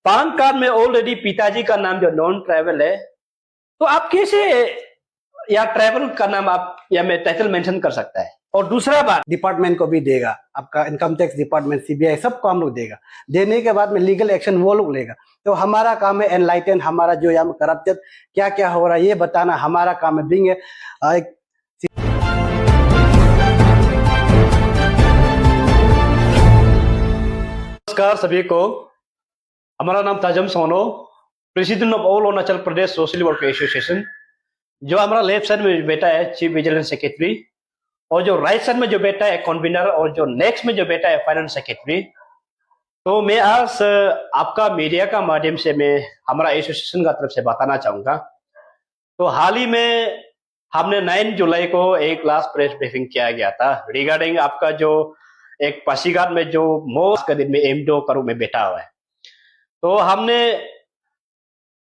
PAN card में already पिताजी का नाम जो नॉन ट्रैवल है, तो आप कैसे या ट्रैवल का नाम आप या में टाइटल मेंशन कर सकता है। और दूसरा बात, डिपार्टमेंट को भी देगा, आपका इनकम टैक्स डिपार्टमेंट, सीबीआई, सबको हम लोग देगा। देने के बाद में लीगल एक्शन वो लोग लेगा। तो हमारा काम है एनलाइटन, हमारा जो यहाँ करप्टेड क्या क्या हो रहा है ये बताना हमारा काम है। बिंग एक नमस्कार सभी को, हमारा नाम Tajam Sono, president of all Arunachal Pradesh social worker association. जो हमारा लेफ्ट साइड में बैठा है चीफ विजिलेंस सेक्रेटरी, और जो राइट साइड में जो बैठा है कन्वीनर, और जो नेक्स्ट में जो बैठा है फाइनेंस सेक्रेटरी। तो मैं आज आपका मीडिया का माध्यम से मैं हमारा एसोसिएशन का तरफ से बताना चाहूंगा। तो हाल ही में हमने 9 जुलाई को एक लास्ट प्रेस ब्रीफिंग किया गया था रिगार्डिंग आपका जो एक पासीघाट में जो मोस्ट दिन में एमडो का रूप में बैठा हुआ है। तो हमने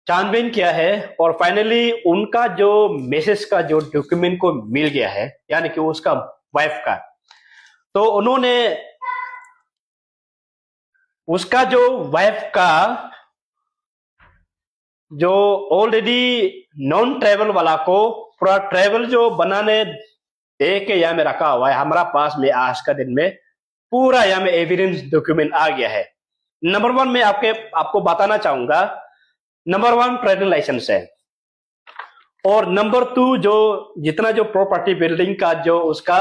छानबीन किया है और फाइनली उनका जो मैसेज का जो डॉक्यूमेंट को मिल गया है, यानी कि उसका वाइफ का। तो उन्होंने उसका जो वाइफ का जो ऑलरेडी नॉन ट्रैवल वाला को पूरा ट्रैवल जो बनाने दे के यहाँ में रखा हुआ है हमारा पास में आज का दिन में पूरा यहाँ में एविडेंस डॉक्यूमेंट आ गया है। नंबर 1 में आपको बताना चाहूंगा, नंबर 1 ट्रेडिंग लाइसेंस है, और नंबर 2 जो जितना जो प्रॉपर्टी बिल्डिंग का जो उसका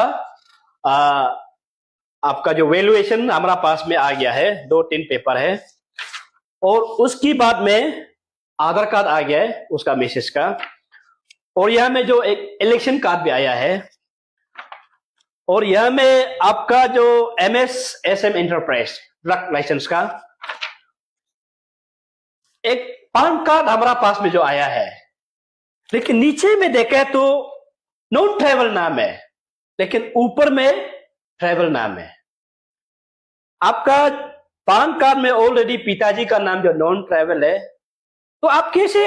आपका जो वैल्यूएशन हमारा पास में आ गया है, 2-3 पेपर है, और उसकी बाद में आधार कार्ड आ गया है उसका मैसेज का, और यहां में जो एक इलेक्शन कार्ड भी आया है, और यहां में आपका जो MSSM एंटरप्राइज ट्रक लाइसेंस का एक पान कार्ड हमारा पास में जो आया है। लेकिन नीचे में देखे तो नॉन ट्रैवल नाम है, लेकिन ऊपर में ट्रैवल नाम है। आपका पान कार्ड में ऑलरेडी पिताजी का नाम जो नॉन ट्रैवल है, तो आप कैसे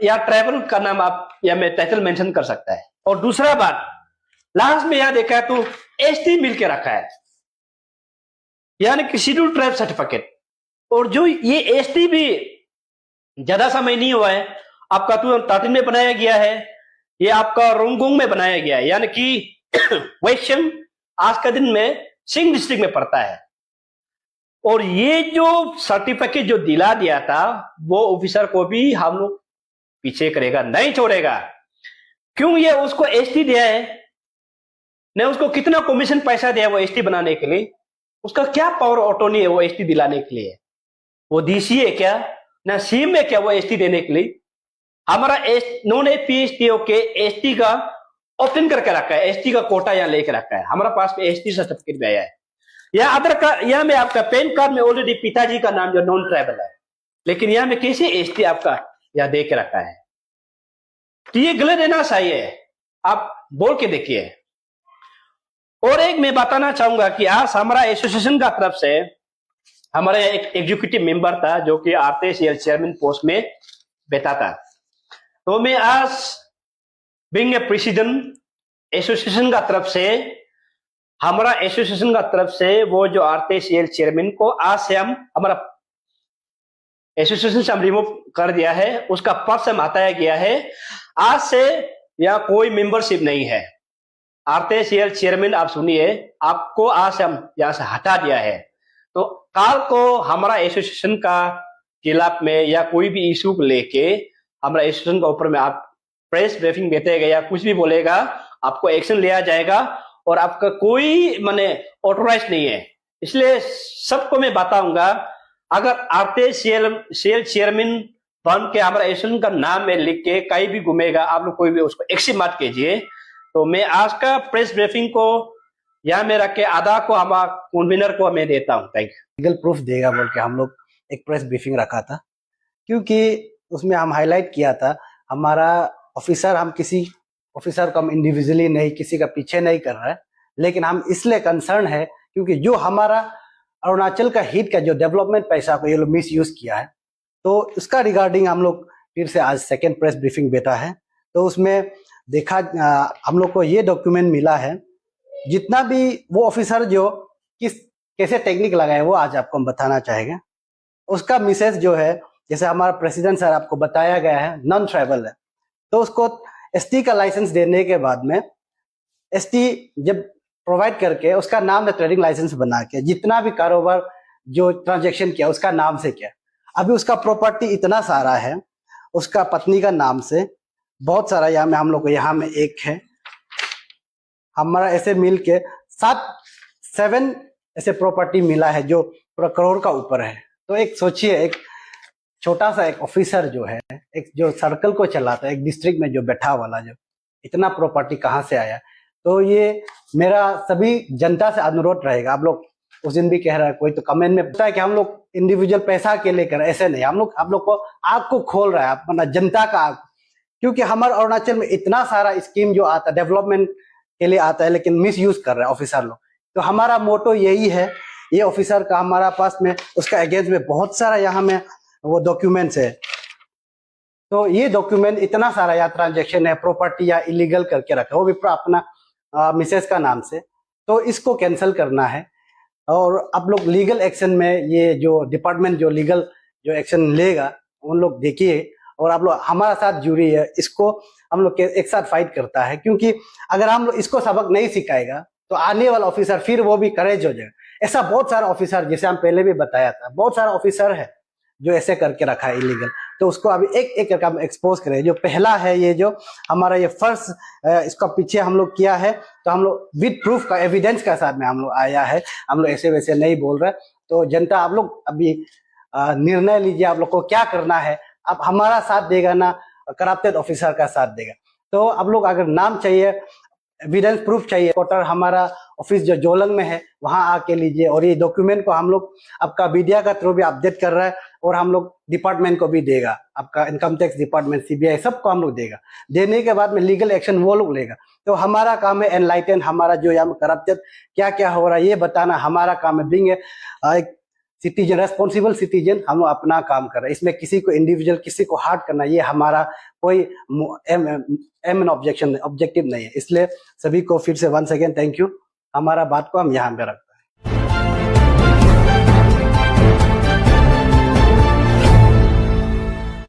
या ट्रैवल का नाम आप या में टाइटल मेंशन कर सकता है। और दूसरा बात, लास्ट में यहां देखा है तो ST मिल के रखा है, यानी कि शेड्यूल ट्राइब सर्टिफिकेट। और जो ये ST भी ज्यादा समय नहीं हुआ है, आपका 2013 में बनाया गया है, ये आपका रोंगोंग में बनाया गया है, यानी कि वेस्टर्न आज का दिन में सिंह डिस्ट्रिक्ट में पड़ता है। और ये जो सर्टिफिकेट जो दिला दिया था वो ऑफिसर को भी हम लोग पीछे करेगा, नहीं छोड़ेगा। क्यों ये उसको ST दिया है, ने उसको कितना कमीशन पैसा दिया वो ST बनाने के लिए, उसका क्या पावर ऑटोनी है वो ST दिलाने के लिए। वो DC है क्या, ना CM है क्या वो ST देने के लिए। हमारा नॉन PSTO के ST का ऑप्शन करके रखा है, ST का कोटा यहाँ लेके रखा है, हमारा पास में ST सर्टिफिकेट भी आया है। या आधार कार्ड, यहाँ में आपका पैन कार्ड में ऑलरेडी पिताजी का नाम जो नॉन ट्राइबल है, लेकिन यहाँ में कैसे ST आपका यहाँ दे के रखा है। तो ये गलत रहना चाहिए, आप बोल के देखिए। और एक मैं बताना चाहूंगा कि आज हमारा एसोसिएशन का तरफ से हमारे एक एग्जीक्यूटिव मेंबर था जो कि RTCL चेयरमैन पोस्ट में बैठा था। तो मैं आज बिंग ए प्रेसिडेंट एसोसिएशन का तरफ से, हमारा एसोसिएशन का तरफ से वो जो RTCL चेयरमैन को आज से हम हमारा एसोसिएशन से हम रिमूव कर दिया है, उसका पद से हटाया गया है। आज से यहाँ कोई मेंबरशिप नहीं है। RTCL चेयरमैन आप सुनिए, आपको आज से हम यहाँ से हटा दिया है। तो काल को हमारा एसोसिएशन का खिलाफ में या कोई भी इशू को लेके हमारा एसोसिएशन के ऊपर में आप प्रेस ब्रीफिंग देते या कुछ भी बोलेगा, आपको एक्शन लिया जाएगा, और आपका कोई माने ऑथोराइज नहीं है। इसलिए सबको मैं बताऊंगा, अगर RTCL चेयरमैन बन के हमारा एसोसिएशन का नाम में लिख के कहीं भी घूमेगा, आप लोग कोई भी उसको एक्शन मत कीजिए। तो मैं आज का प्रेस ब्रीफिंग को यहाँ में रख के आधा को हमारा कन्वीनर को मैं देता हूँ। Thank you. लीगल प्रूफ देगा बोल के हम लोग एक प्रेस ब्रीफिंग रखा था, क्योंकि उसमें हम हाईलाइट किया था हमारा ऑफिसर, हम किसी ऑफिसर को हम इंडिविजुअली नहीं, किसी का पीछे नहीं कर रहा है, लेकिन हम इसलिए कंसर्न है क्योंकि जो हमारा अरुणाचल का हित का जो डेवलपमेंट पैसा को ये लोग मिस यूज किया है। तो उसका रिगार्डिंग हम लोग फिर से आज सेकेंड प्रेस ब्रीफिंग बैठा है। तो उसमें देखा हम लोग को ये डॉक्यूमेंट मिला है, जितना भी वो ऑफिसर जो कैसे टेक्निक लगाए वो आज आपको हम बताना चाहेंगे। उसका मिसेज जो है, जैसे हमारा प्रेसिडेंट सर आपको बताया गया है, नॉन ट्राइबल है, तो उसको एसटी का लाइसेंस देने के बाद में एसटी जब प्रोवाइड करके उसका नाम ट्रेडिंग लाइसेंस बना के जितना भी कारोबार जो ट्रांजैक्शन किया उसका नाम से किया। अभी उसका प्रॉपर्टी इतना सारा है उसका पत्नी का नाम से, बहुत सारा यहाँ में हम लोग को, यहाँ में एक है, हमारा ऐसे मिल के 7 ऐसे प्रॉपर्टी मिला है जो पूरा करोड़ का ऊपर है। तो एक सोचिए, एक छोटा सा एक ऑफिसर जो है, एक जो सर्कल को चलाता है, एक डिस्ट्रिक्ट में जो बैठा वाला, जो इतना प्रॉपर्टी कहाँ से आया। तो ये मेरा सभी जनता से अनुरोध रहेगा, आप लोग उस दिन भी कह रहा है कोई तो कमेंट में बताया कि हम लोग इंडिविजुअल पैसा के लेकर, ऐसे नहीं, हम लोग को आग को खोल रहा है, मतलब जनता का आग, क्योंकि हमारे अरुणाचल में इतना सारा स्कीम जो आता है डेवलपमेंट के लिए आता है, लेकिन मिस यूज कर रहे हैं ऑफिसर लोग। तो हमारा मोटो यही है, ये ऑफिसर का हमारा पास में उसका अगेंस्ट में बहुत सारा यहाँ में वो डॉक्यूमेंट्स है। तो ये डॉक्यूमेंट इतना सारा या ट्रांजेक्शन है, प्रॉपर्टी या इलीगल करके रखा, वो भी अपना मिसेस का नाम से, तो इसको कैंसिल करना है। और आप लोग लीगल एक्शन में, ये जो डिपार्टमेंट जो लीगल जो एक्शन लेगा उन लोग देखिए, और आप लोग हमारा साथ जुड़ी है, इसको हम लोग एक साथ फाइट करता है, क्योंकि अगर हम लोग इसको सबक नहीं सिखाएगा तो आने वाला ऑफिसर फिर वो भी करेज हो जाएगा। ऐसा बहुत सारा ऑफिसर, जैसे हम पहले भी बताया था, बहुत सारा ऑफिसर है जो ऐसे करके रखा है इलीगल, तो उसको अभी एक एक करके हम एक्सपोज करें। जो पहला है, ये जो हमारा ये फर्स्ट इसका पीछे हम लोग किया है, तो हम लोग विद प्रूफ का एविडेंस का साथ में हम लोग आया है, हम लोग ऐसे वैसे नहीं बोल रहे। तो जनता आप लोग अभी निर्णय लीजिए, आप लोग को क्या करना है, आप हमारा साथ देगा ना करप्टेड ऑफिसर का साथ देगा। तो आप लोग अगर नाम चाहिए, एविडेंस प्रूफ चाहिए, क्वार्टर हमारा ऑफिस जो जोलंग में है वहां आके लीजिए, और ये डॉक्यूमेंट को हम लोग आपका मीडिया का थ्रू भी अपडेट कर रहा है, और हम लोग डिपार्टमेंट को भी देगा, आपका इनकम टैक्स डिपार्टमेंट, सीबीआई, सबको हम लोग देगा। देने के बाद में लीगल एक्शन वो लोग लेगा। तो हमारा काम है एनलाइटन, हमारा जो यहाँ करप्टेड क्या क्या हो रहा है ये बताना हमारा काम है। बीइंग एक सिटीजन, रेस्पॉन्सिबल सिटीजन, हम लोग अपना काम कर रहे हैं। इसमें किसी को इंडिविजुअल, किसी को हार्ट करना, ये हमारा कोई एम ऑब्जेक्टिव नहीं है। इसलिए सभी को फिर से वंस अगेन थैंक यू। हमारा बात को हम यहाँ पे रख